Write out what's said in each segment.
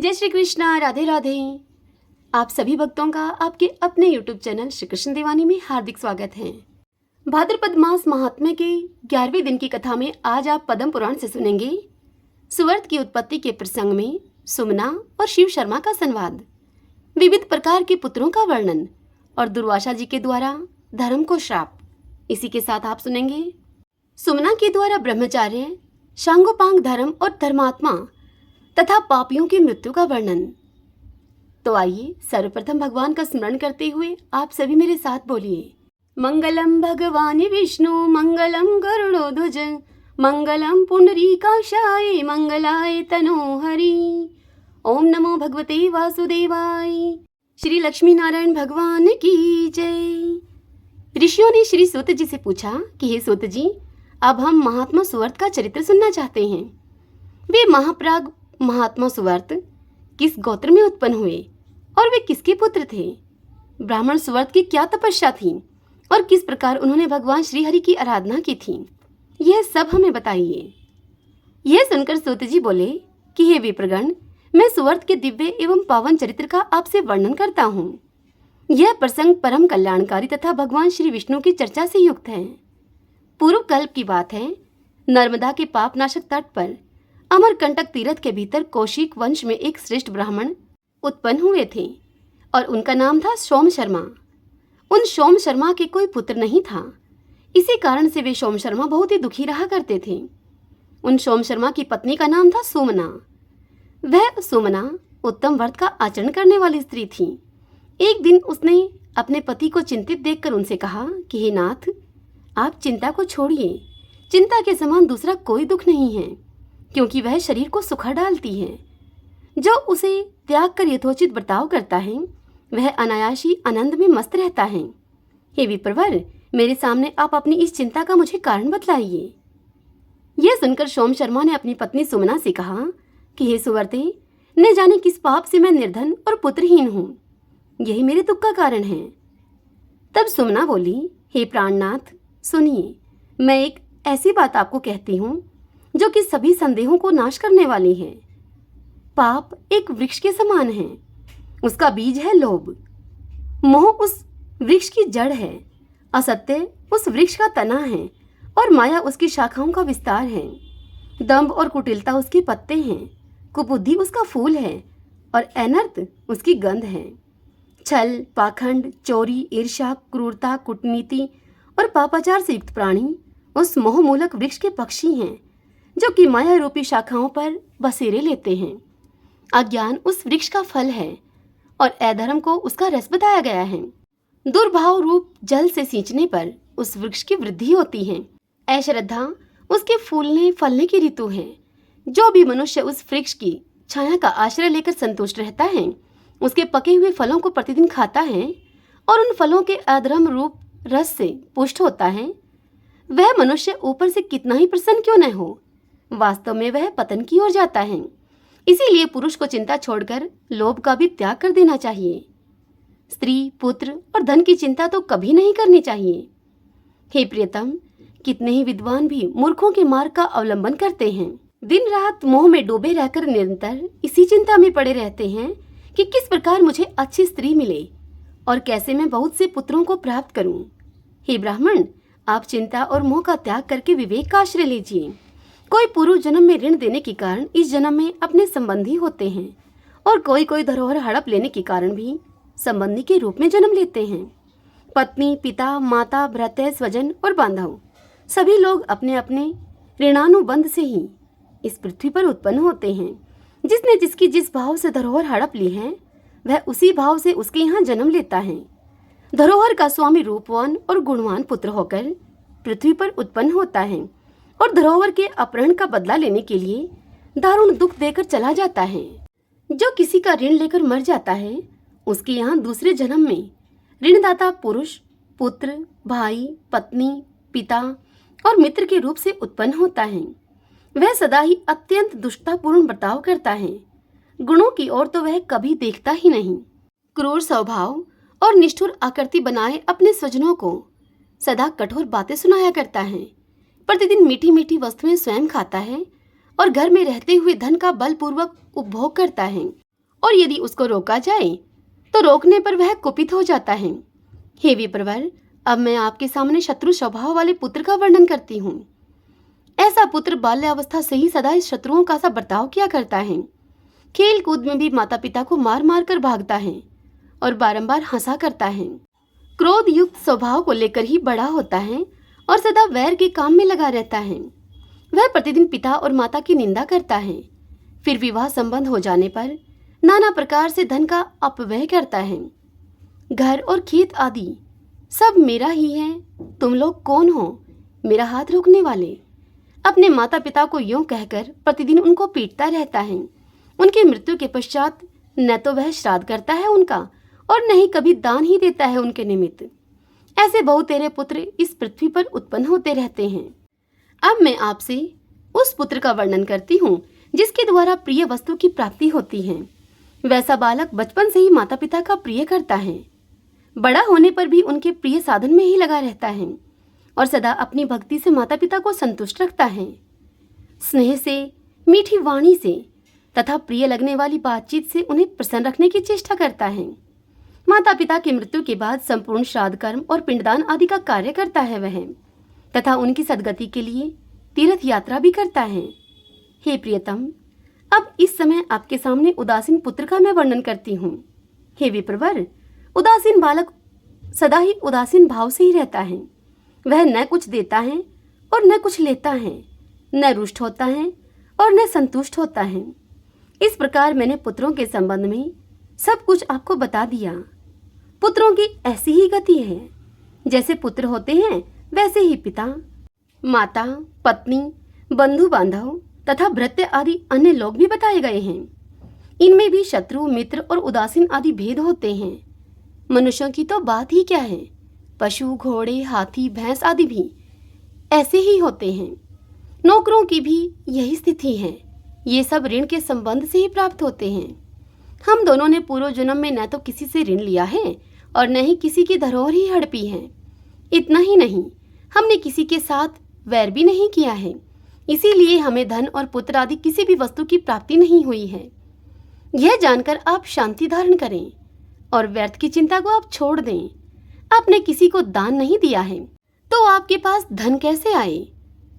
जय श्री कृष्णा, राधे राधे। आप सभी भक्तों का आपके अपने YouTube चैनल श्री कृष्ण दीवानी में हार्दिक स्वागत है। भाद्रपद मास महात्म्य के 11वें दिन की कथा में आज आप पद्म पुराण से सुनेंगे सुवर्त की उत्पत्ति के प्रसंग में सुमना और शिव शर्मा का संवाद, विविध प्रकार के पुत्रों का वर्णन और दुर्वासा जी के द्वारा धर्म को श्राप। इसी के साथ आप सुनेंगे सुमना के द्वारा ब्रह्मचार्य, शांगोपांग धर्म और धर्मात्मा तथा पापियों की मृत्यु का वर्णन। तो आइए सर्वप्रथम भगवान का स्मरण करते हुए आप सभी मेरे साथ बोलिए। मंगलम भगवान विष्णु, मंगलम गरुड़ोध्वज, मंगलम पुंडरीकाक्षाय, मंगलाय तनोहरि। ओम नमो भगवते वासुदेवाय। श्री लक्ष्मी नारायण भगवान की जय। ऋषियों ने श्री सूत जी से पूछा कि हे सूत जी, अब हम महात्मा सुवर्त का चरित्र सुनना चाहते हैं। वे महाप्राग महात्मा सुवर्त किस गोत्र में उत्पन्न हुए और वे किसके पुत्र थे? ब्राह्मण सुवर्त की क्या तपस्या थी और किस प्रकार उन्होंने भगवान श्री हरि की आराधना की थी, यह सब हमें बताइए। यह सुनकर सूत जी बोले कि हे विप्रगण, मैं सुवर्त के दिव्य एवं पावन चरित्र का आपसे वर्णन करता हूँ। यह प्रसंग परम कल्याणकारी तथा भगवान श्री विष्णु की चर्चा से युक्त है। पूर्व कल्प की बात है। नर्मदा के पापनाशक तट पर अमरकंटक तीर्थ के भीतर कौशिक वंश में एक श्रेष्ठ ब्राह्मण उत्पन्न हुए थे और उनका नाम था सोम शर्मा। उन सोम शर्मा के कोई पुत्र नहीं था। इसी कारण से वे सोम शर्मा बहुत ही दुखी रहा करते थे। उन सोम शर्मा की पत्नी का नाम था सुमना। वह सुमना उत्तम व्रत का आचरण करने वाली स्त्री थी। एक दिन उसने अपने पति को चिंतित देखकर उनसे कहा कि हे नाथ, आप चिंता को छोड़िए। चिंता के समान दूसरा कोई दुख नहीं है, क्योंकि वह शरीर को सुखा डालती है। जो उसे त्याग कर यथोचित बर्ताव करता है वह अनायासी आनंद में मस्त रहता है। हे विप्रवर, मेरे सामने आप अपनी इस चिंता का मुझे कारण बतलाइए। यह सुनकर सोम शर्मा ने अपनी पत्नी सुमना से कहा कि हे सुवर्ते, न जाने किस पाप से मैं निर्धन और पुत्रहीन हूँ, यही मेरे दुख का कारण है। तब सुमना बोली, हे प्राणनाथ, सुनिए, मैं एक ऐसी बात आपको कहती हूँ जो कि सभी संदेहों को नाश करने वाली है। पाप एक वृक्ष के समान है। उसका बीज है लोभ, मोह उस वृक्ष की जड़ है, असत्य उस वृक्ष का तना है और माया उसकी शाखाओं का विस्तार है। दंभ और कुटिलता उसके पत्ते हैं, कुबुद्धि उसका फूल है और अनर्थ उसकी गंध है। छल, पाखंड, चोरी, ईर्ष्या, क्रूरता, कूटनीति और पापाचार से युक्त प्राणी उस मोहमूलक वृक्ष के पक्षी हैं जो कि माया रूपी शाखाओं पर बसेरे लेते हैं। अज्ञान उस वृक्ष का फल है और अधर्म को उसका रस बताया गया है। दुर्भाव रूप जल से सींचने पर उस वृक्ष की वृद्धि होती है। अश्रद्धा उसके फूलने फलने की ऋतु है। जो भी मनुष्य उस वृक्ष की छाया का आश्रय लेकर संतुष्ट रहता है, उसके पके हुए फलों को प्रतिदिन खाता है और उन फलों के अधर्म रूप रस से पुष्ट होता है, वह मनुष्य ऊपर से कितना ही प्रसन्न क्यों न हो, वास्तव में वह पतन की ओर जाता है। इसीलिए पुरुष को चिंता छोड़कर लोभ का भी त्याग कर देना चाहिए। स्त्री, पुत्र और धन की चिंता तो कभी नहीं करनी चाहिए। हे प्रियतम, कितने ही विद्वान भी मूर्खों के मार्ग का अवलंबन करते हैं। दिन रात मोह में डूबे रहकर निरंतर इसी चिंता में पड़े रहते हैं कि किस प्रकार मुझे अच्छी स्त्री मिले और कैसे मैं बहुत से पुत्रों को प्राप्त करूं। हे ब्राह्मण, आप चिंता और मोह का त्याग करके विवेक का आश्रय लीजिए। कोई पूर्व जन्म में ऋण देने के कारण इस जन्म में अपने संबंधी होते हैं और कोई धरोहर हड़प लेने के कारण भी संबंधी के रूप में जन्म लेते हैं। पत्नी, पिता, माता, भ्राता, स्वजन और बांधव सभी लोग अपने अपने ऋणानुबंध से ही इस पृथ्वी पर उत्पन्न होते हैं। जिसने जिसकी जिस भाव से धरोहर हड़प ली है वह उसी भाव से उसके यहाँ जन्म लेता है। धरोहर का स्वामी रूपवान और गुणवान पुत्र होकर पृथ्वी पर उत्पन्न होता है और धरोहर के अपहरण का बदला लेने के लिए दारुण दुख देकर चला जाता है। जो किसी का ऋण लेकर मर जाता है, उसके यहाँ दूसरे जन्म में ऋणदाता पुरुष, पुत्र, भाई, पत्नी, पिता और मित्र के रूप से उत्पन्न होता है। वह सदा ही अत्यंत दुष्टतापूर्ण बर्ताव करता है। गुणों की ओर तो वह कभी देखता ही नहीं। क्रूर स्वभाव और निष्ठुर आकृति बनाए अपने स्वजनों को सदा कठोर बातें सुनाया करता है। प्रतिदिन मीठी मीठी वस्तुएं स्वयं खाता है और घर में रहते हुए धन का बलपूर्वक उपभोग करता है। और यदि उसको रोका जाए तो रोकने पर वह कुपित हो जाता है। हे विप्रवर, अब मैं आपके सामने शत्रु स्वभाव वाले पुत्र का वर्णन करती हूँ। ऐसा पुत्र बाल्यावस्था से ही सदा इस शत्रुओं का सा बर्ताव किया करता है। खेल कूद में भी माता पिता को मार मार कर भागता है और बारंबार हंसा करता है। क्रोध युक्त स्वभाव को लेकर ही बड़ा होता है और सदा वैर के काम में लगा रहता है। वह प्रतिदिन पिता और माता की निंदा करता है। फिर विवाह संबंध हो जाने पर नाना प्रकार से धन का अपव्यय करता है। घर और खेत आदि सब मेरा ही है, तुम लोग कौन हो मेरा हाथ रोकने वाले। अपने माता पिता को यूं कहकर प्रतिदिन उनको पीटता रहता है। उनकी मृत्यु के पश्चात न तो वह श्राद्ध करता है उनका और न ही कभी दान ही देता है उनके निमित्त। ऐसे बहुतेरे पुत्र इस पृथ्वी पर उत्पन्न होते रहते हैं। अब मैं आपसे उस पुत्र का वर्णन करती हूँ जिसके द्वारा प्रिय वस्तु की प्राप्ति होती है। वैसा बालक बचपन से ही माता पिता का प्रिय करता है। बड़ा होने पर भी उनके प्रिय साधन में ही लगा रहता है और सदा अपनी भक्ति से माता पिता को संतुष्ट रखता है। स्नेह से, मीठी वाणी से तथा प्रिय लगने वाली बातचीत से उन्हें प्रसन्न रखने की चेष्टा करता है। माता पिता की मृत्यु के बाद संपूर्ण श्राद्ध कर्म और पिंडदान आदि का कार्य करता है वह, तथा उनकी सद्गति के लिए तीर्थ यात्रा भी करता है। हे प्रियतम, अब इस समय आपके सामने उदासीन पुत्र का मैं वर्णन करती हूँ। हे विप्रवर, उदासीन बालक सदा ही उदासीन भाव से ही रहता है। वह न कुछ देता है और न कुछ लेता है, न रुष्ट होता है और न संतुष्ट होता है। इस प्रकार मैंने पुत्रों के संबंध में सब कुछ आपको बता दिया। पुत्रों की ऐसी ही गति है, जैसे पुत्र होते हैं वैसे ही पिता, माता, पत्नी, बंधु बांधव तथा भृत्य आदि अन्य लोग भी बताए गए हैं। इनमें भी शत्रु, मित्र और उदासीन आदि भेद होते हैं। मनुष्यों की तो बात ही क्या है, पशु, घोड़े, हाथी, भैंस आदि भी ऐसे ही होते हैं। नौकरों की भी यही स्थिति है। ये सब ऋण के संबंध से ही प्राप्त होते हैं। हम दोनों ने पूर्व जन्म में न तो किसी से ऋण लिया है और न ही किसी की धरोहर ही हड़पी है। इतना ही नहीं, हमने किसी के साथ वैर भी नहीं किया है। इसीलिए हमें धन और पुत्र आदि किसी भी वस्तु की प्राप्ति नहीं हुई है। यह जानकर आप शांति धारण करें और व्यर्थ की चिंता को आप छोड़ दें। आपने किसी को दान नहीं दिया है तो आपके पास धन कैसे आए?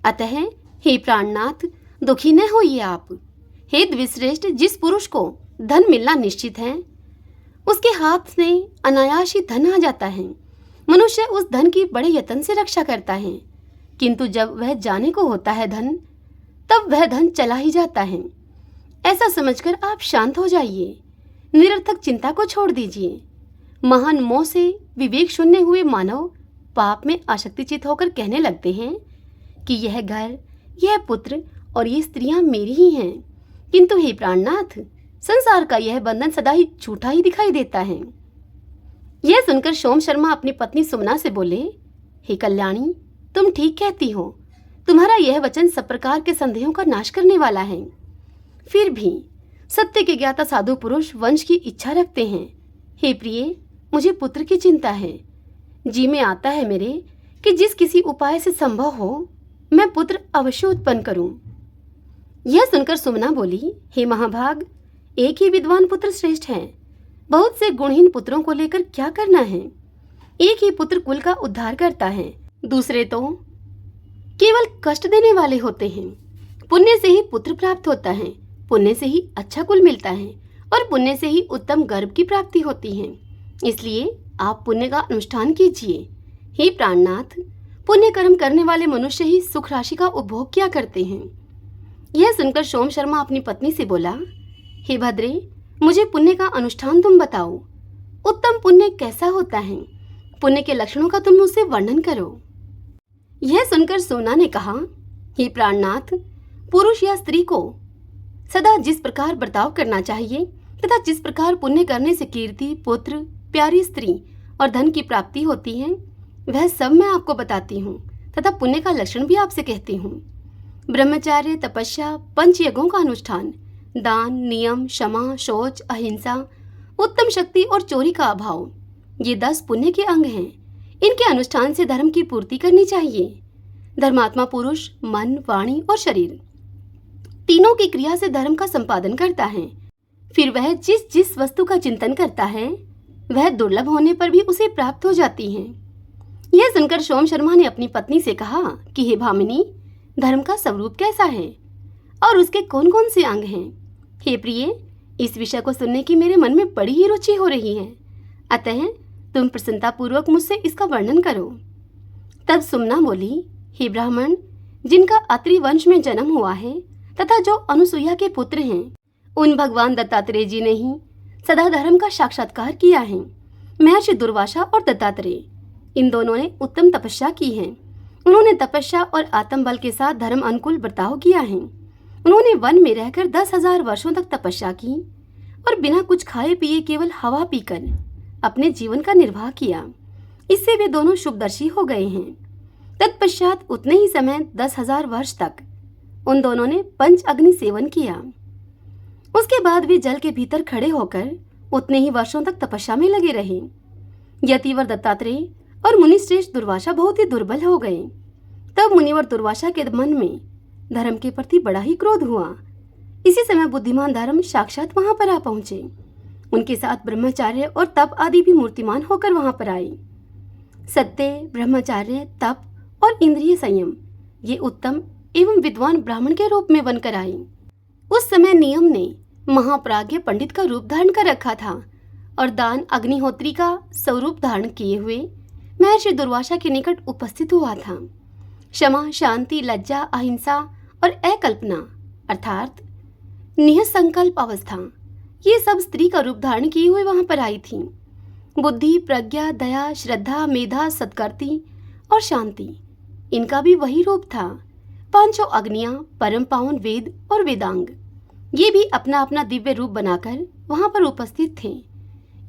अतः हे प्राणनाथ, दुखी न होइए आप। हे द्विश्रेष्ठ, जिस पुरुष को धन मिलना निश्चित है उसके हाथ में अनायास ही धन आ जाता है। मनुष्य उस धन की बड़े यत्न से रक्षा करता है, किंतु जब वह जाने को होता है धन, तब वह धन चला ही जाता है। ऐसा समझकर आप शांत हो जाइए, निरर्थक चिंता को छोड़ दीजिए। महान मोह से विवेक शून्य हुए मानव पाप में आसक्तिचित होकर कहने लगते हैं कि यह घर, यह पुत्र और ये स्त्रियां मेरी ही हैं। किंतु हे प्राणनाथ, संसार का यह बंधन सदा ही झूठा ही दिखाई देता है। यह सुनकर सोम शर्मा अपनी पत्नी सुमना से बोले, हे कल्याणी, तुम ठीक कहती हो। तुम्हारा यह वचन सब प्रकार के संदेहों का नाश करने वाला है। फिर भी सत्य के ज्ञाता साधु पुरुष वंश की इच्छा रखते हैं। हे प्रिय, मुझे पुत्र की चिंता है। जी में आता है मेरे कि जिस किसी उपाय से संभव हो मैं पुत्र अवश्य उत्पन्न करूं। यह सुनकर सुमना बोली, हे महाभाग, एक ही विद्वान पुत्र श्रेष्ठ है। बहुत से गुणहीन पुत्रों को लेकर क्या करना है? एक ही पुत्र कुल का उद्धार करता है, दूसरे तो केवल कष्ट देने वाले होते हैं। पुण्य से ही पुत्र प्राप्त होता है, पुण्य से ही अच्छा कुल मिलता है और पुण्य से ही उत्तम गर्भ की प्राप्ति होती है। इसलिए आप पुण्य का अनुष्ठान कीजिए। हे प्राणनाथ, पुण्य कर्म करने वाले मनुष्य ही सुख राशि का उपभोग किया करते हैं। यह सुनकर सोम शर्मा अपनी पत्नी से बोला, हे भद्रे, मुझे पुण्य का अनुष्ठान तुम बताओ। उत्तम पुण्य कैसा होता है? पुण्य के लक्षणों का तुम मुझसे वर्णन करो। यह सुनकर सोना ने कहा, हे प्राणनाथ, पुरुष या स्त्री को सदा जिस प्रकार बर्ताव करना चाहिए तथा जिस प्रकार पुण्य करने से कीर्ति, पुत्र, प्यारी स्त्री और धन की प्राप्ति होती है, वह सब मैं आपको बताती हूँ तथा पुण्य का लक्षण भी आपसे कहती हूँ। ब्रह्मचार्य, तपस्या, पंच यज्ञों का अनुष्ठान, दान, नियम, क्षमा, शौच, अहिंसा, उत्तम शक्ति और चोरी का अभाव, ये 10 पुण्य के अंग हैं। इनके अनुष्ठान से धर्म की पूर्ति करनी चाहिए। धर्मात्मा पुरुष मन, वाणी और शरीर तीनों की क्रिया से धर्म का संपादन करता है। फिर वह जिस जिस वस्तु का चिंतन करता है वह दुर्लभ होने पर भी उसे प्राप्त हो जाती है। यह सुनकर सोम शर्मा ने अपनी पत्नी से कहा कि हे भामिनी, धर्म का स्वरूप कैसा है और उसके कौन कौन से अंग हैं? हे प्रिय, इस विषय को सुनने की मेरे मन में बड़ी ही रुचि हो रही है, अतः तुम प्रसन्नतापूर्वक मुझसे इसका वर्णन करो। तब सुमना बोली, हे ब्राह्मण, जिनका अत्रि वंश में जन्म हुआ है तथा जो अनुसुईया के पुत्र हैं, उन भगवान दत्तात्रेय जी ने ही सदा धर्म का साक्षात्कार किया है। महर्षि दुर्वासा और दत्तात्रेय, इन दोनों ने उत्तम तपस्या की है। उन्होंने तपस्या और आत्मबल के साथ धर्म अनुकूल बर्ताव किया है। उन्होंने वन में रहकर 10,000 वर्षों तक तपस्या की और बिना कुछ खाए पिए केवल हवा पीकर अपने जीवन का निर्वाह किया। इससे वे दोनों शुभदर्शी हो गए हैं। तत्पश्चात उतने ही समय 10,000 वर्ष तक उन दोनों ने पंच अग्नि सेवन किया। उसके बाद वे जल के भीतर खड़े होकर उतने ही वर्षों तक तपस्या में लगे रहे। यतिवर दत्तात्रेय और मुनिश्रेष्ठ दुर्वासा बहुत ही दुर्बल हो गए। तब मुनिवर दुर्वासा के मन में धर्म के प्रति बड़ा ही क्रोध हुआ। इसी समय बुद्धिमान धर्म साक्षात वहां पर आ पहुंचे। उनके साथ ब्रह्मचार्य और तप आदि भी मूर्तिमान होकर वहां पर आए। सत्य, ब्रह्मचार्य, तप और इंद्रिय संयम ये उत्तम एवं विद्वान ब्राह्मण के रूप में बनकर आए। उस समय नियम ने महाप्राज्ञ पंडित का रूप धारण कर रखा था और दान अग्निहोत्री का स्वरूप धारण किए हुए महर्षि दुर्वासा के निकट उपस्थित हुआ था। क्षमा, शांति, लज्जा, अहिंसा और अकल्पना अर्थात निःसंकल्प अवस्था, ये सब स्त्री का रूप धारण किए हुए वहां पर आई थी। बुद्धि, प्रज्ञा, दया, श्रद्धा, मेधा, सत्कर्ति और शांति, इनका भी वही रूप था। पांचों अग्नियां, परम पावन वेद और वेदांग, ये भी अपना अपना दिव्य रूप बनाकर वहां पर उपस्थित थे।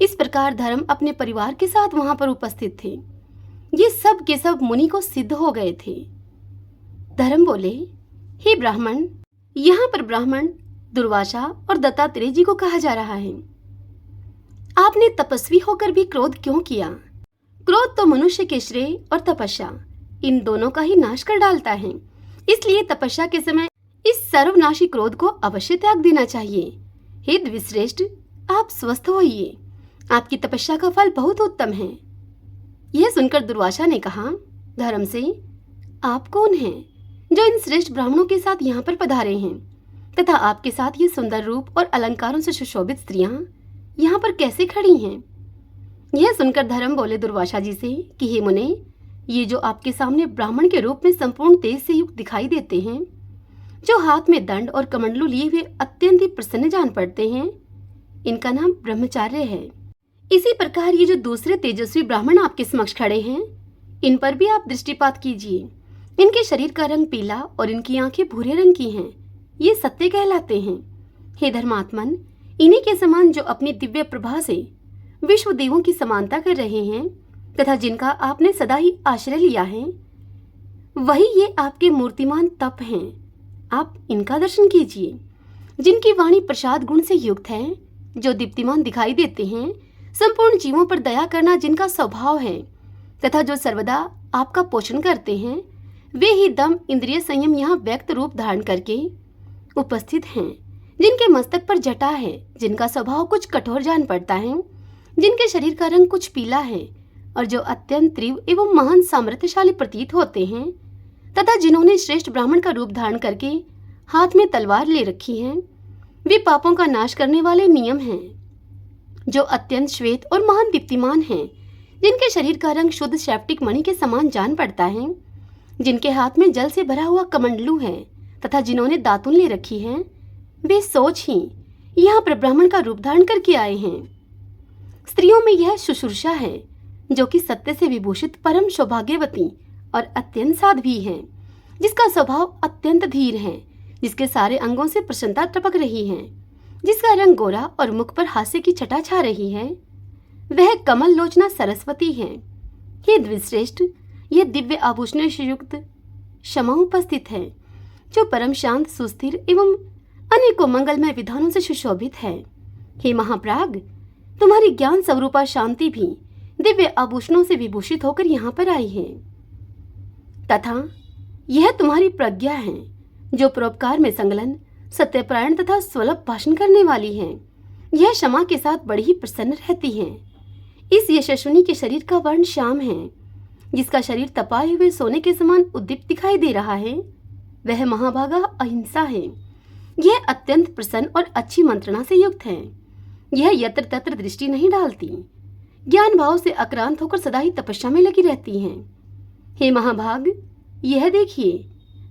इस प्रकार धर्म अपने परिवार के साथ वहां पर उपस्थित थे। ये सब के सब मुनि को सिद्ध हो गए थे। धर्म बोले, हे ब्राह्मण, यहाँ पर ब्राह्मण दुर्वासा और दत्तात्रेय जी को कहा जा रहा है। आपने तपस्वी होकर भी क्रोध क्यों किया? क्रोध तो मनुष्य के श्रेय और तपस्या इन दोनों का ही नाश कर डालता है। इसलिए तपस्या के समय इस सर्वनाशी क्रोध को अवश्य त्याग देना चाहिए। हे द्विश्रेष्ठ, आप स्वस्थ होइए, आपकी तपस्या का फल बहुत उत्तम है। यह सुनकर दुर्वासा ने कहा, धर्म से, आप कौन हैं जो इन श्रेष्ठ ब्राह्मणों के साथ यहाँ पर पधारे हैं तथा आपके साथ ये सुंदर रूप और अलंकारों से सुशोभित स्त्रियां यहाँ पर कैसे खड़ी हैं? यह सुनकर धर्म बोले दुर्वासा जी से कि हे मुने, ये जो आपके सामने ब्राह्मण के रूप में संपूर्ण तेज से युक्त दिखाई देते हैं, जो हाथ में दंड और कमंडलू लिए हुए अत्यंत ही प्रसन्न जान पड़ते हैं, इनका नाम ब्रह्मचार्य है। इसी प्रकार ये जो दूसरे तेजस्वी ब्राह्मण आपके समक्ष खड़े हैं, इन पर भी आप दृष्टिपात कीजिए। इनके शरीर का रंग पीला और इनकी आंखें भूरे रंग की हैं। ये सत्य कहलाते हैं। हे धर्मात्मन, इन्हीं के समान जो अपनी दिव्य प्रभा से विश्व देवों की समानता कर रहे हैं तथा जिनका आपने सदा ही आश्रय लिया है, वही ये आपके मूर्तिमान तप हैं। आप इनका दर्शन कीजिए। जिनकी वाणी प्रसाद गुण से युक्त है, जो दीप्तिमान दिखाई देते हैं, संपूर्ण जीवों पर दया करना जिनका स्वभाव है तथा जो सर्वदा आपका पोषण करते हैं, वे ही दम, इंद्रिय संयम यहाँ व्यक्त रूप धारण करके उपस्थित हैं। जिनके मस्तक पर जटा है, जिनका स्वभाव कुछ कठोर जान पड़ता है, जिनके शरीर का रंग कुछ पीला है और जो अत्यंत तीव्र एवं महान सामर्थ्यशाली प्रतीत होते हैं तथा जिन्होंने श्रेष्ठ ब्राह्मण का रूप धारण करके हाथ में तलवार ले रखी है, वे पापों का नाश करने वाले नियम हैं। जो अत्यंत श्वेत और महान दीप्तिमान हैं, जिनके शरीर का रंग शुद्ध शैप्टिक मणि के समान जान पड़ता है, जिनके हाथ में जल से भरा हुआ कमंडलू है तथा जिन्होंने दातुन ले रखी है, वे सोच ही यहाँ पर ब्राह्मण का रूप धारण करके आए हैं। स्त्रियों में यह शुश्रूषा है जो कि सत्य से विभूषित परम सौभाग्यवती और अत्यंत साध्वी है, जिसका स्वभाव अत्यंत धीर है, जिसके सारे अंगों से प्रसन्नता टपक रही है, जिसका रंग गोरा और मुख पर हास्य की छटा छा रही है, वह कमल लोचना सरस्वती है। हे द्विश्रेष्ठ, यह दिव्य आभूषणों से युक्त क्षमा उपस्थित है, जो परम शांत, सुस्थिर एवं अनेकों मंगलमय विधानों से सुशोभित है। हे महाप्राग, तुम्हारी ज्ञान स्वरूपा शांति भी दिव्य आभूषणों से विभूषित होकर यहाँ पर आई है तथा यह तुम्हारी प्रज्ञा है जो परोपकार में संलग्न, सत्यपरायण तथा स्वल्प भाषण करने वाली है। यह क्षमा के साथ बड़ी ही प्रसन्न रहती हैं। इस यशस्विनी के शरीर का वर्ण श्याम है। जिसका शरीर तपाए हुए सोने के समान उद्दीप्त दिखाई दे रहा है, वह महाभागा अहिंसा है। यह अत्यंत प्रसन्न और अच्छी मंत्रणा से युक्त है। यह यत्र तत्र दृष्टि नहीं डालती, ज्ञान भाव से आक्रांत होकर सदा ही तपस्या में लगी रहती हैं। हे महाभाग, यह देखिए,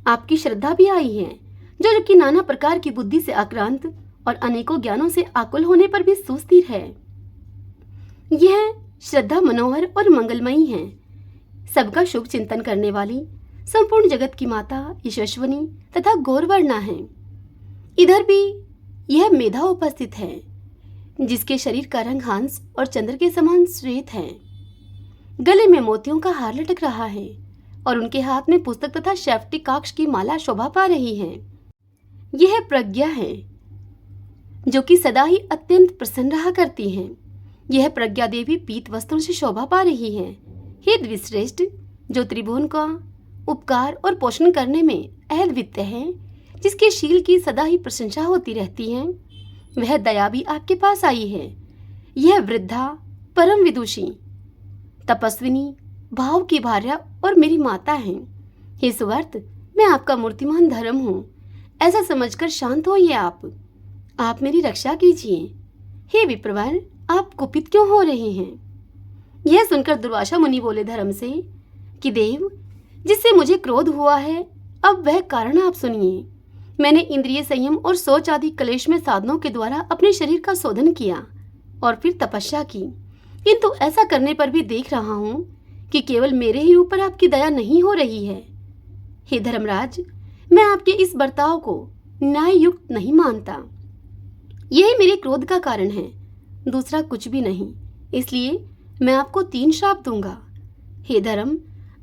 आपकी श्रद्धा भी आई है, जो कि नाना प्रकार की बुद्धि से आक्रांत और अनेकों ज्ञानों से आकुल होने पर भी सुस्थिर है। यह श्रद्धा मनोहर और मंगलमयी है, सबका शुभ चिंतन करने वाली, संपूर्ण जगत की माता यशस्विनी तथा गौरवर्णा है। इधर भी यह मेधा उपस्थित है, जिसके शरीर का रंग हंस और चंद्र के समान श्वेत है। गले में मोतियों का हार लटक रहा है और उनके हाथ में पुस्तक तथा शैफ्टिकाक्ष की माला शोभा पा रही है। यह प्रज्ञा है, जो कि सदा ही अत्यंत प्रसन्न रहा करती हैं। यह प्रज्ञा देवी पीत वस्त्रों से शोभा पा रही है। हे द्विश्रेष्ठ, जो त्रिभुवन का उपकार और पोषण करने में अहदवित्त है, जिसके शील की सदा ही प्रशंसा होती रहती है, वह दया भी आपके पास आई है। यह वृद्धा, परम विदुषी, तपस्विनी, भाव की भार्या और मेरी माता है। हे सुवर्त, मैं आपका मूर्तिमान धर्म हूँ, ऐसा समझकर शांत होइए। आप मेरी रक्षा कीजिए। हे विप्रवर, आप कुपित क्यों हो रहे हैं? यह सुनकर दुर्वासा मुनि बोले धर्म से कि देव, जिससे मुझे क्रोध हुआ है, अब वह कारण आप सुनिए। मैंने इंद्रिय संयम और सोच आदि क्लेश में साधनों के द्वारा अपने शरीर का शोधन किया और फिर तपस्या की, किंतु ऐसा करने पर भी देख रहा हूँ कि केवल मेरे ही ऊपर आपकी दया नहीं हो रही है। हे धर्मराज, मैं आपके इस बर्ताव को न्याय युक्त नहीं मानता। यही मेरे क्रोध का कारण है, दूसरा कुछ भी नहीं। इसलिए मैं आपको 3 श्राप दूंगा। हे धर्म,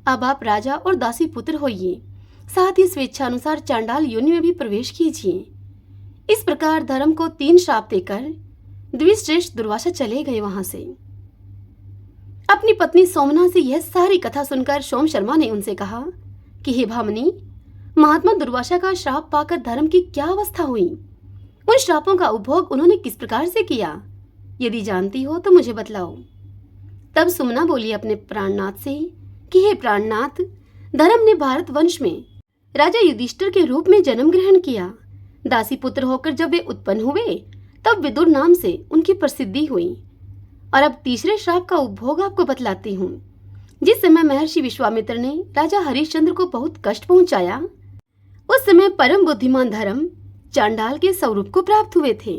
अब आप राजा और दासी पुत्र होइए, साथ ही स्वेच्छानुसार चांडाल योनि में भी प्रवेश कीजिए। इस प्रकार धर्म को 3 श्राप देकर द्विश्रेष्ठ दुर्वासा चले गए वहां से। अपनी पत्नी सोमना से यह सारी कथा सुनकर सोम शर्मा ने उनसे कहा कि हे भामिनी, महात्मा दुर्वासा का श्राप पाकर धर्म की क्या अवस्था हुई? उन श्रापों का उपभोग उन्होंने किस प्रकार से किया? यदि जानती हो तो मुझे बतलाओ। तब सुमना बोली अपने प्राणनाथ से कि हे प्राणनाथ, धर्म ने भारत वंश में राजा युधिष्ठिर के रूप में जन्म ग्रहण किया। दासी पुत्र होकर जब वे उत्पन्न हुए, तब विदुर नाम से उनकी प्रसिद्धि हुई। और अब तीसरे श्राप का उपभोग आपको बतलाती हूँ। जिस समय महर्षि विश्वामित्र ने राजा हरिश्चंद्र को बहुत कष्ट पहुंचाया, उस समय परम बुद्धिमान धर्म चांडाल के स्वरूप को प्राप्त हुए थे।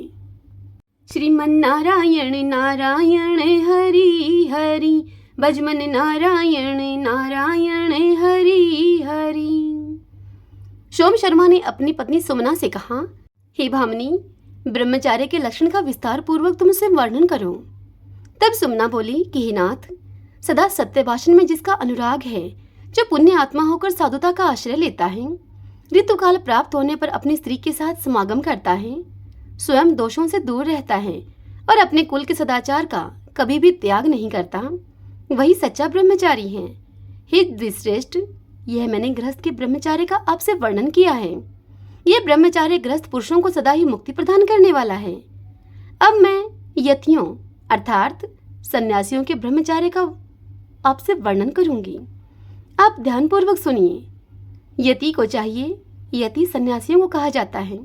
श्रीमन नारायण नारायण हरि हरि, भजमन नारायण नारायण हरि हरि। सोम शर्मा ने अपनी पत्नी सुमना से कहा, हे भामिनी, ब्रह्मचार्य के लक्षण का विस्तार पूर्वक तुमसे वर्णन करो। तब सुमना बोली कि हे नाथ, सदा सत्य भाषण में जिसका अनुराग है, जो पुण्य आत्मा होकर साधुता का आश्रय लेता है, ऋतुकाल प्राप्त होने पर अपनी स्त्री के साथ समागम करता है, स्वयं दोषों से दूर रहता है और अपने कुल के सदाचार का कभी भी त्याग नहीं करता, वही सच्चा ब्रह्मचारी है। हे द्विश्रेष्ठ, यह मैंने गृहस्थ के ब्रह्मचार्य का आपसे वर्णन किया है। यह ब्रह्मचार्य गृहस्थ पुरुषों को सदा ही मुक्ति प्रदान करने वाला है। अब मैं यतियों अर्थात सन्यासियों के ब्रह्मचार्य का आपसे वर्णन करूंगी। आप ध्यानपूर्वक सुनिए। यति को चाहिए, यति सन्यासियों को कहा जाता है।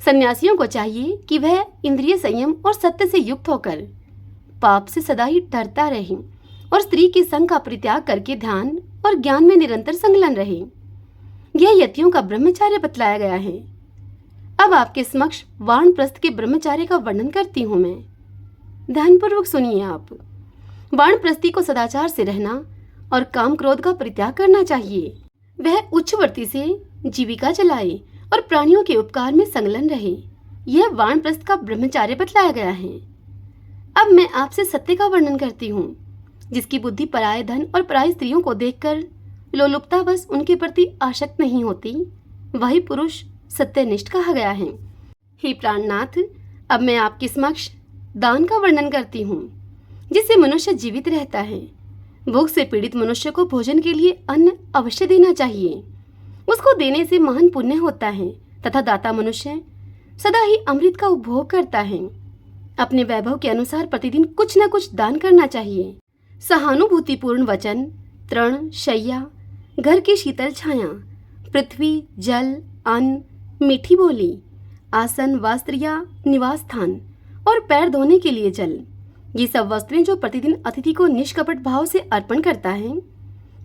सन्यासियों को चाहिए कि वह इंद्रिय संयम और सत्य से युक्त होकर पाप से सदा ही डरता रहे और स्त्री के संग का परित्याग करके ध्यान और ज्ञान में निरंतर संलग्न रहे। यह यतियों का ब्रह्मचार्य बतलाया गया है। अब आपके समक्ष वानप्रस्थ के ब्रह्मचार्य का वर्णन करती हूँ मैं। ध्यानपूर्वक सुनिए आप। वानप्रस्थी को सदाचार से रहना और काम क्रोध का परित्याग करना चाहिए। वह उच्चवर्ती से जीविका चलाए और प्राणियों के उपकार में संलग्न रहे। यह वानप्रस्थ का ब्रह्मचार्य बतलाया गया है। अब मैं आपसे सत्य का वर्णन करती हूँ। जिसकी बुद्धि पराये धन और पराई स्त्रियों को देखकर लोलुपतावश उनके प्रति आसक्त नहीं होती, वही पुरुष सत्यनिष्ठ कहा गया है। हे प्राणनाथ, अब मैं आपके समक्ष दान का वर्णन करती हूँ, जिससे मनुष्य जीवित रहता है। भूख से पीड़ित मनुष्य को भोजन के लिए अन्न अवश्य देना चाहिए। उसको देने से महान पुण्य होता है तथा दाता मनुष्य सदा ही अमृत का उपभोग करता है। अपने वैभव के अनुसार प्रतिदिन कुछ न कुछ दान करना चाहिए। सहानुभूतिपूर्ण वचन, तृण, शैया, घर की शीतल छाया, पृथ्वी, जल, अन्न, मीठी बोली, आसन, वस्त्र या निवास स्थान और पैर धोने के लिए जल, ये सब वस्तुएं जो प्रतिदिन अतिथि को निष्कपट भाव से अर्पण करता है,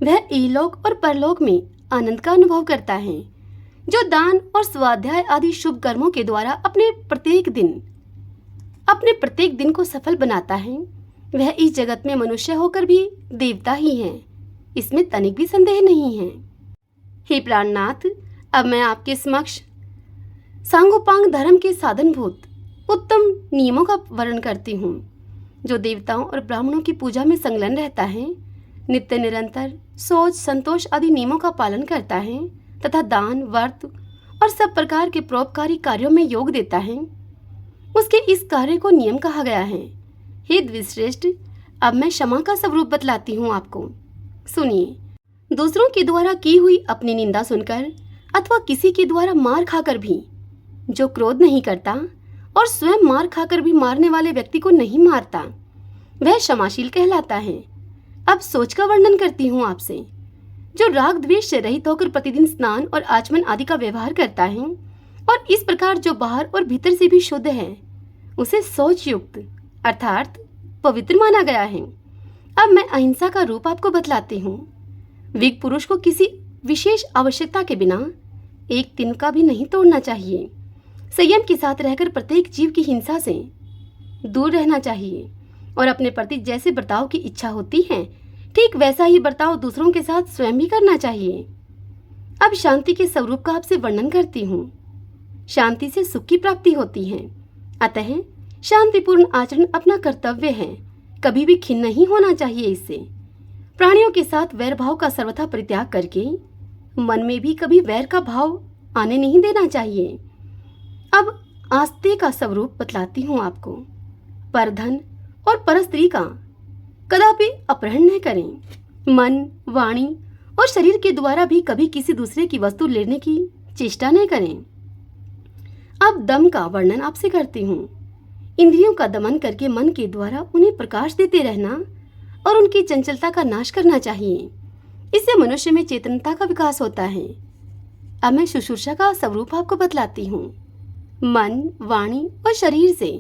वह इहलोक और परलोक में आनंद का अनुभव करता है। जो दान और स्वाध्याय आदि शुभ कर्मों के द्वारा अपने प्रत्येक दिन को सफल बनाता है, वह इस जगत में मनुष्य होकर भी देवता ही है, इसमें तनिक भी संदेह नहीं है। हे प्राणनाथ, अब मैं आपके समक्ष सांगोपांग धर्म के साधनभूत उत्तम नियमों का वर्णन करती हूँ, जो देवताओं और ब्राह्मणों की पूजा में संलग्न रहता है, नित्य निरंतर सोच, संतोष आदि नियमों का पालन करता है तथा दान, व्रत और सब प्रकार के परोपकारी कार्यों में योग देता है, उसके इस कार्य को नियम कहा गया है। हे द्विश्रेष्ठ, अब मैं क्षमा का स्वरूप बतलाती हूँ आपको। सुनिए, दूसरों के द्वारा की हुई अपनी निंदा सुनकर अथवा किसी के द्वारा मार खाकर भी जो क्रोध नहीं करता और स्वयं मार खाकर भी मारने वाले व्यक्ति को नहीं मारता, वह क्षमाशील कहलाता है। अब सोच का वर्णन करती हूँ आपसे। जो राग द्वेष से रहित होकर प्रतिदिन स्नान और आचमन आदि का व्यवहार करता है और इस प्रकार जो बाहर और भीतर से भी शुद्ध है, उसे सोच युक्त अर्थात पवित्र माना गया है। अब मैं अहिंसा का रूप आपको बतलाती हूँ। विज्ञ पुरुष को किसी विशेष आवश्यकता के बिना एक तिनका भी नहीं तोड़ना चाहिए। संयम के साथ रहकर प्रत्येक जीव की हिंसा से दूर रहना चाहिए और अपने प्रति जैसे बर्ताव की इच्छा होती है, ठीक वैसा ही बर्ताव दूसरों के साथ स्वयं भी करना चाहिए। अब शांति के स्वरूप का आपसे वर्णन करती हूँ। शांति से सुख की प्राप्ति होती है, अतः शांतिपूर्ण आचरण अपना कर्तव्य है। कभी भी खिन्न नहीं होना चाहिए। इससे प्राणियों के साथ वैर भाव का सर्वथा परित्याग करके मन में भी कभी वैर का भाव आने नहीं देना चाहिए। अब आस्ते का स्वरूप बतलाती हूँ आपको। परधन और परस्त्री का कदापि अपहरण न करें। मन, वाणी और शरीर के द्वारा भी कभी किसी दूसरे की वस्तु लेने की चेष्टा न करें। अब दम का वर्णन आपसे करती हूँ। इंद्रियों का दमन करके मन के द्वारा उन्हें प्रकाश देते रहना और उनकी चंचलता का नाश करना चाहिए। इससे मनुष्य में चेतनता का विकास होता है। अब मैं शुश्रूषा का स्वरूप आपको बतलाती हूँ। मन, वाणी और शरीर से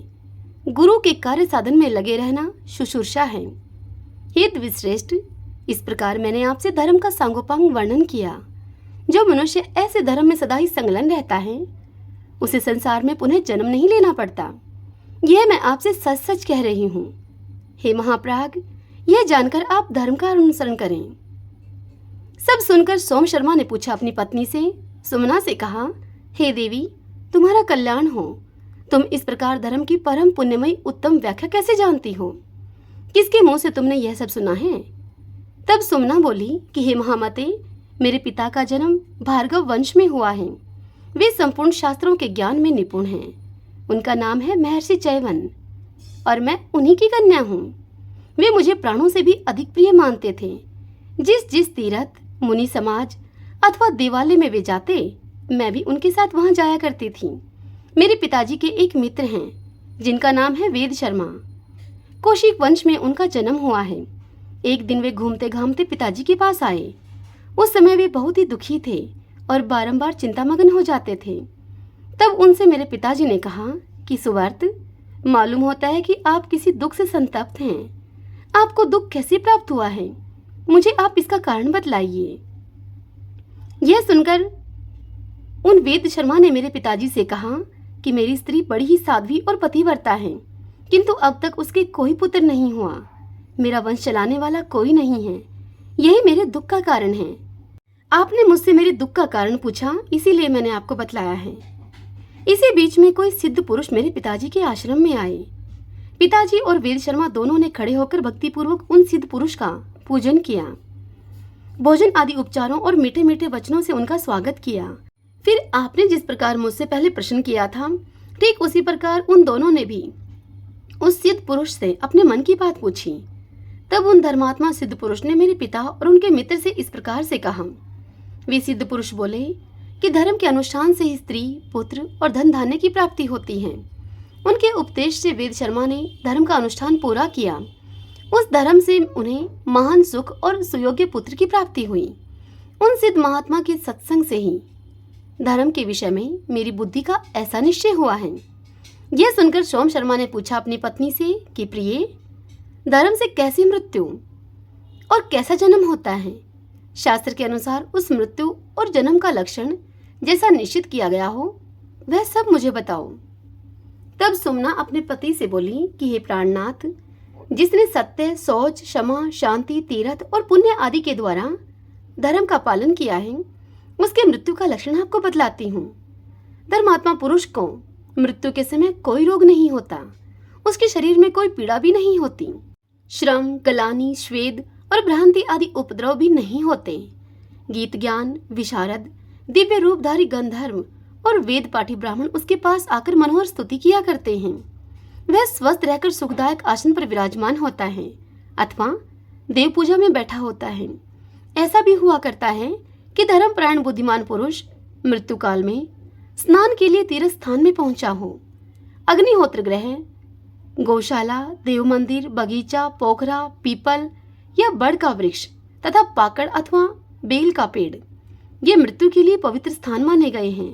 गुरु के कार्य साधन में लगे रहना शुश्रूषा है। हे द्विश्रेष्ठ, इस प्रकार मैंने आपसे धर्म का सांगोपांग वर्णन किया। जो मनुष्य ऐसे धर्म में सदा ही संलग्न रहता है, उसे संसार में पुनः जन्म नहीं लेना पड़ता। यह मैं आपसे सच सच कह रही हूँ। हे महाप्राग, यह जानकर आप धर्म का अनुसरण करें। सब सुनकर सोम शर्मा ने पूछा अपनी पत्नी से, सुमना से कहा, हे देवी, तुम्हारा कल्याण हो। तुम इस प्रकार धर्म की परम पुण्यमयी उत्तम व्याख्या कैसे जानती हो? किसके मुंह से तुमने यह सब सुना है? तब सुमना बोली कि हे महामते, मेरे पिता का जन्म भार्गव वंश में हुआ है। वे संपूर्ण शास्त्रों के ज्ञान में निपुण हैं। उनका नाम है महर्षि चैवन और मैं उन्हीं की कन्या हूँ। वे मुझे प्राणों से भी अधिक प्रिय मानते थे। जिस जिस तीर्थ, मुनि समाज अथवा देवालय में वे जाते, मैं भी उनके साथ वहां जाया करती थी। मेरे पिताजी के एक मित्र हैं जिनका नाम है वेद शर्मा। कौशिक वंश में उनका जन्म हुआ है। एक दिन वे घूमते घामते पिताजी के पास आए। उस समय वे बहुत ही दुखी थे और बारंबार चिंतामग्न हो जाते थे। तब उनसे मेरे पिताजी ने कहा कि सुवर्त, मालूम होता है कि आप किसी दुख से संतप्त हैं। आपको दुख कैसे प्राप्त हुआ है? मुझे आप इसका कारण बतलाइए। यह सुनकर उन वेद शर्मा ने मेरे पिताजी से कहा कि मेरी स्त्री बड़ी ही साध्वी और पतिव्रता है, किंतु अब तक उसके कोई पुत्र नहीं हुआ। मेरा वंश चलाने वाला कोई नहीं है। यही मेरे दुख का कारण है। आपने मुझसे मेरे दुख का कारण पूछा, इसीलिए मैंने आपको बतलाया है। इसी बीच में कोई सिद्ध पुरुष मेरे पिताजी के आश्रम में आए। पिताजी और वेद शर्मा दोनों ने खड़े होकर भक्तिपूर्वक उन सिद्ध पुरुष का पूजन किया। भोजन आदि उपचारों और मीठे मीठे वचनों से उनका स्वागत किया। फिर आपने जिस प्रकार मुझसे पहले प्रश्न किया था, ठीक उसी प्रकार उन दोनों ने भी उस सिद्ध पुरुष से अपने मन की बात पूछी। तब उन धर्मात्मा सिद्ध पुरुष ने मेरे पिता और उनके मित्र से इस प्रकार से कहा। वे सिद्ध पुरुष बोले कि धर्म के अनुष्ठान से ही स्त्री, पुत्र और धन धान्य की प्राप्ति होती है। उनके उपदेश से वेद शर्मा ने धर्म का अनुष्ठान पूरा किया। उस धर्म से उन्हें महान सुख और सुयोग्य पुत्र की प्राप्ति हुई। उन सिद्ध महात्मा के सत्संग से ही धर्म के विषय में मेरी बुद्धि का ऐसा निश्चय हुआ है। यह सुनकर सोम शर्मा ने पूछा अपनी पत्नी से कि प्रिय, धर्म से कैसी मृत्यु और कैसा जन्म होता है? शास्त्र के अनुसार उस मृत्यु और जन्म का लक्षण जैसा निश्चित किया गया हो वह सब मुझे बताओ। तब सुमना अपने पति से बोली कि हे प्राणनाथ, जिसने सत्य, शौच, क्षमा, शांति, तीर्थ और पुण्य आदि के द्वारा धर्म का पालन किया है, उसके मृत्यु का लक्षण आपको बतलाती हूँ। धर्मात्मा पुरुष को मृत्यु के समय कोई रोग नहीं होता, उसके शरीर में कोई पीड़ा भी नहीं होती, श्रम, गलानी, स्वेद और भ्रांति आदि उपद्रव भी नहीं होते। गीत ज्ञान, विशारद, दिव्य रूपधारी गंधर्व और वेद पाठी ब्राह्मण उसके पास आकर मनोहर स्तुति किया करते हैं। वह स्वस्थ रहकर सुखदायक आसन पर विराजमान होता है अथवा देव पूजा में बैठा होता है। ऐसा भी हुआ करता है कि धर्मपरायण बुद्धिमान पुरुष मृत्यु काल में स्नान के लिए तीर्थ स्थान में पहुंचा हो। अग्निहोत्र ग्रह, गौशाला, देव मंदिर, बगीचा, पोखरा, पीपल या बड़ का वृक्ष तथा पाकड़ अथवा बेल का पेड़ ये मृत्यु के लिए पवित्र स्थान माने गए हैं।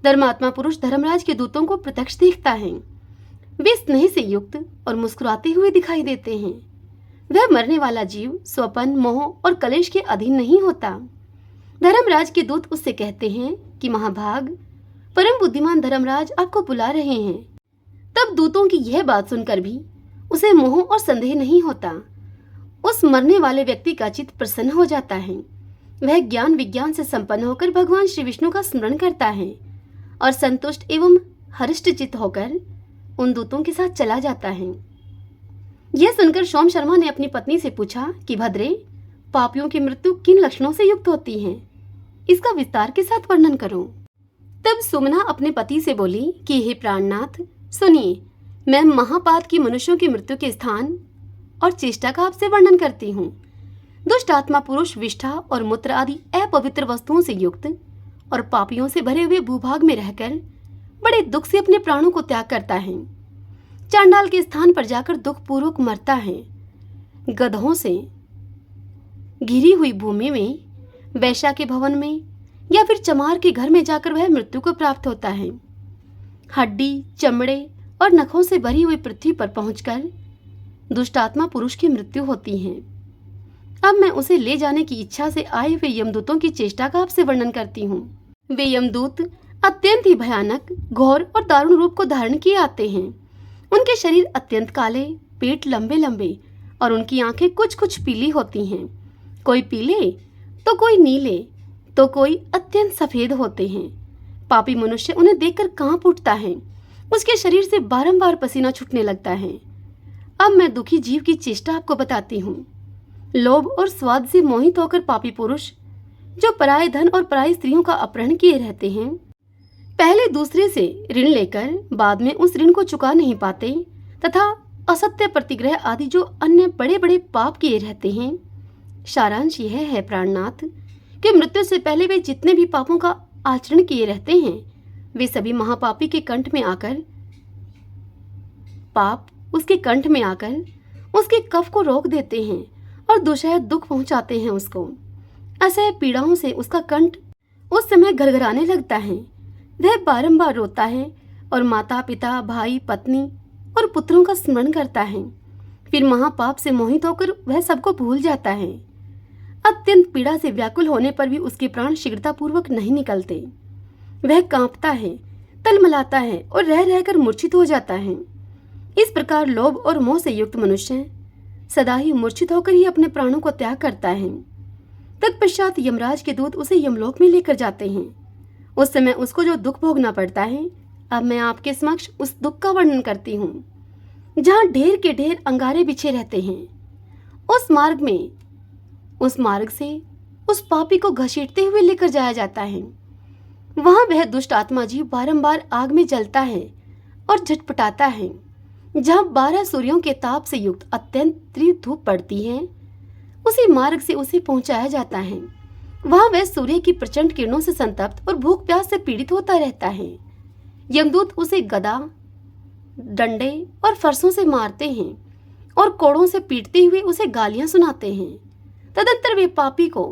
धर्मात्मा पुरुष धर्मराज के दूतों को प्रत्यक्ष देखता है। वे स्नेह से युक्त और मुस्कुराते हुए दिखाई देते हैं। वह मरने वाला जीव स्वपन, मोह और कलेश के अधीन नहीं होता। धर्मराज के दूत उससे कहते हैं कि महाभाग, परम बुद्धिमान धर्मराज आपको बुला रहे हैं। तब दूतों की यह बात सुनकर भी उसे मोह और संदेह नहीं होता। उस मरने वाले व्यक्ति का चित्त प्रसन्न हो जाता है। वह ज्ञान विज्ञान से संपन्न होकर भगवान श्री विष्णु का स्मरण करता है और संतुष्ट एवं हरिष्ट चित्त होकर उन दूतों के साथ चला जाता है। यह सुनकर सोम शर्मा ने अपनी पत्नी से पूछा कि भद्रे, पापियों की मृत्यु किन लक्षणों से युक्त होती है? इसका विस्तार के साथ वर्णन करो। तब सुमना अपने पति से बोली कि हे प्राणनाथ, सुनिए, मैं महापात की मनुष्यों की मृत्यु के स्थान और चेष्टा का आपसे वर्णन करती हूँ। दुष्ट आत्मा पुरुष विष्ठा और मूत्र आदि अपवित्र वस्तुओं से युक्त और पापियों से भरे हुए भूभाग में रहकर बड़े दुख से अपने प्राणों को त्याग करता है। चांडाल के स्थान पर जाकर दुख पूर्वक मरता है। गधों से घिरी हुई भूमि में, वैश्या के भवन में या फिर चमार के घर में जाकर वह मृत्यु को प्राप्त होता है। हड्डी, चमड़े और नखों से भरी हुई पृथ्वी पर पहुंचकर दुष्ट आत्मा पुरुष की मृत्यु होती है। अब मैं उसे ले जाने की इच्छा से आए हुए यमदूतों की चेष्टा का आपसे वर्णन करती हूँ। वे यमदूत अत्यंत ही भयानक, घोर और दारुण रूप को धारण किए आते हैं। उनके शरीर अत्यंत काले, पेट लंबे लंबे और उनकी आंखें कुछ कुछ पीली होती हैं। कोई पीले तो कोई नीले तो कोई अत्यंत सफेद होते हैं। पापी मनुष्य उन्हें देखकर कांप उठता है। उसके शरीर से बारंबार पसीना छूटने लगता है। अब मैं दुखी जीव की चेष्टा आपको बताती हूँ। लोभ और स्वाद से मोहित होकर पापी पुरुष जो पराये धन और पराई स्त्रियों का अपहरण किए रहते हैं, पहले दूसरे से ऋण लेकर बाद में उस ऋण को चुका नहीं पाते तथा असत्य प्रतिग्रह आदि जो अन्य बड़े बड़े पाप किए रहते हैं। सारांश यह है प्राणनाथ कि मृत्यु से पहले वे जितने भी पापों का आचरण किए रहते हैं वे सभी महापापी के कंठ में आकर उसके कफ को रोक देते हैं और दुषह दुख पहुंचाते हैं उसको। असह्य पीड़ाओं से उसका कंठ उस समय घरघराने लगता है। वह बारंबार रोता है और माता पिता, भाई, पत्नी और पुत्रों का स्मरण करता है। फिर महापाप से मोहित होकर वह सबको भूल जाता है। अत्यंत पीड़ा से व्याकुल होने पर भी उसके प्राण शीघ्रतापूर्वक नहीं निकलते। वह कांपता है, तलमलाता है और रह रहकर मूर्छित हो जाता है। इस प्रकार लोभ और मोह से युक्त मनुष्य सदा ही मूर्छित होकर ही अपने प्राणों को त्याग करता है। तत्पश्चात यमराज के दूत उसे यमलोक में लेकर जाते हैं। उस समय उसको जो दुख भोगना पड़ता है, अब मैं आपके समक्ष उस दुख का वर्णन करती हूँ। जहाँ ढेर के ढेर अंगारे बिछे रहते हैं, उस मार्ग से उस पापी को घसीटते हुए लेकर जाया जाता है। वहां वह दुष्ट आत्मा जीव बारंबार आग में जलता है और झटपटाता है। जहाँ 12 सूर्यों के ताप से युक्त अत्यंत तीव्र धूप पड़ती है, उसी मार्ग से उसे पहुंचाया जाता है। वहां वह सूर्य की प्रचंड किरणों से संतप्त और भूख प्यास से पीड़ित होता रहता है। यमदूत उसे गदा, डंडे और फरसों से मारते हैं और कोड़ों से पीटते हुए उसे गालियां सुनाते हैं। तदंतर वे पापी को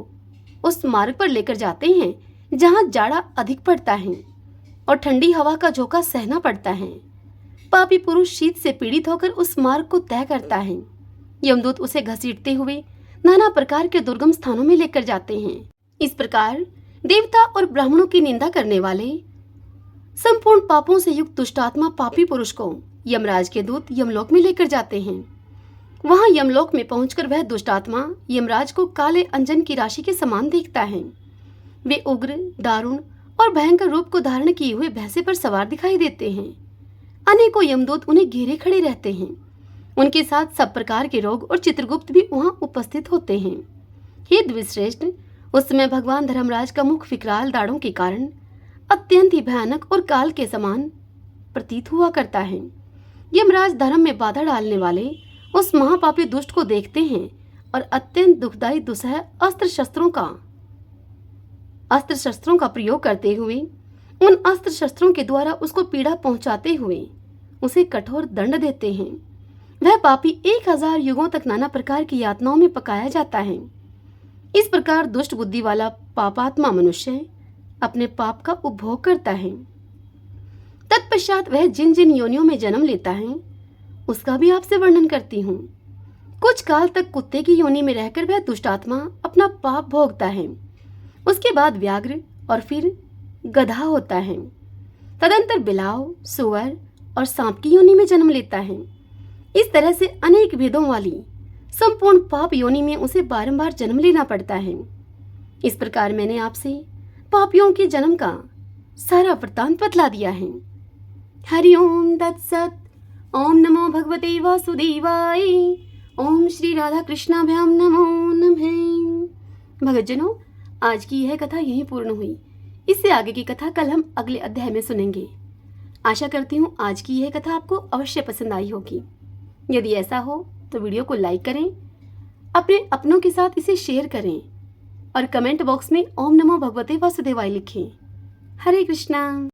उस मार्ग पर लेकर जाते हैं जहां जाड़ा अधिक पड़ता है और ठंडी हवा का झोंका सहना पड़ता है। पापी पुरुष शीत से पीड़ित होकर उस मार्ग को तय करता है। यमदूत उसे घसीटते हुए नाना प्रकार के दुर्गम स्थानों में लेकर जाते हैं। इस प्रकार देवता और ब्राह्मणों की निंदा करने वाले संपूर्ण पापों से युक्त दुष्टात्मा पापी पुरुष को यमराज के दूत यमलोक में लेकर जाते हैं। वहां यमलोक में पहुंचकर वह दुष्टात्मा यमराज को काले अंजन की राशि के समान देखता है। वे उग्र, दारुण और भयंकर रूप को धारण किए हुए भैंसे पर सवार दिखाई देते हैं। अनेकों यमदूत उन्हें घेरे खड़े रहते हैं। उनके साथ सब प्रकार के रोग और चित्रगुप्त भी वहां उपस्थित होते हैं। हे द्विश्रेष्ठ, उस समय भगवान धर्मराज का मुख विकराल दाढ़ों के कारण अत्यंत ही भयानक और काल के समान प्रतीत हुआ करता है। यमराज धर्म में बाधा डालने वाले उस महापापी दुष्ट को देखते हैं और अत्यंत दुखदायी दुसह अस्त्र शस्त्रों का प्रयोग करते हुए, उन अस्त्र शस्त्रों के द्वारा उसको पीड़ा पहुंचाते हुए उसे कठोर दंड देते हैं। वह पापी 1000 युगों तक नाना प्रकार की यातनाओं में पकाया जाता है। इस प्रकार दुष्ट बुद्धि वाला पापात्मा मनुष्य अपने पाप का उपभोग करता है। तत्पश्चात वह जिन जिन योनियों में जन्म लेता है उसका भी आपसे वर्णन करती हूँ। कुछ काल तक कुत्ते की योनि में रहकर वह दुष्टात्मा अपना पाप भोगता है। उसके बाद व्याघ्र और फिर गधा होता है। तदंतर बिलाव, सुअर और सांप की योनि में जन्म लेता है। इस तरह से अनेक भेदों वाली संपूर्ण पाप योनि में उसे बारंबार जन्म लेना पड़ता है। इस प्रकार मैंने आपसे पापियों के जन्म का सारा वृत्तांत बतला दिया है। हरि ओम तत्सत। ओम नमो भगवते वासुदेवाय। ओम श्री राधा कृष्णाभ्याम नमो नमः। भगतजनों, आज की यह कथा यहीं पूर्ण हुई। इससे आगे की कथा कल हम अगले अध्याय में सुनेंगे। आशा करती हूँ आज की यह कथा आपको अवश्य पसंद आई होगी। यदि ऐसा हो तो वीडियो को लाइक करें, अपने अपनों के साथ इसे शेयर करें और कमेंट बॉक्स में ओम नमो भगवते वासुदेवाय लिखें। हरे कृष्णा।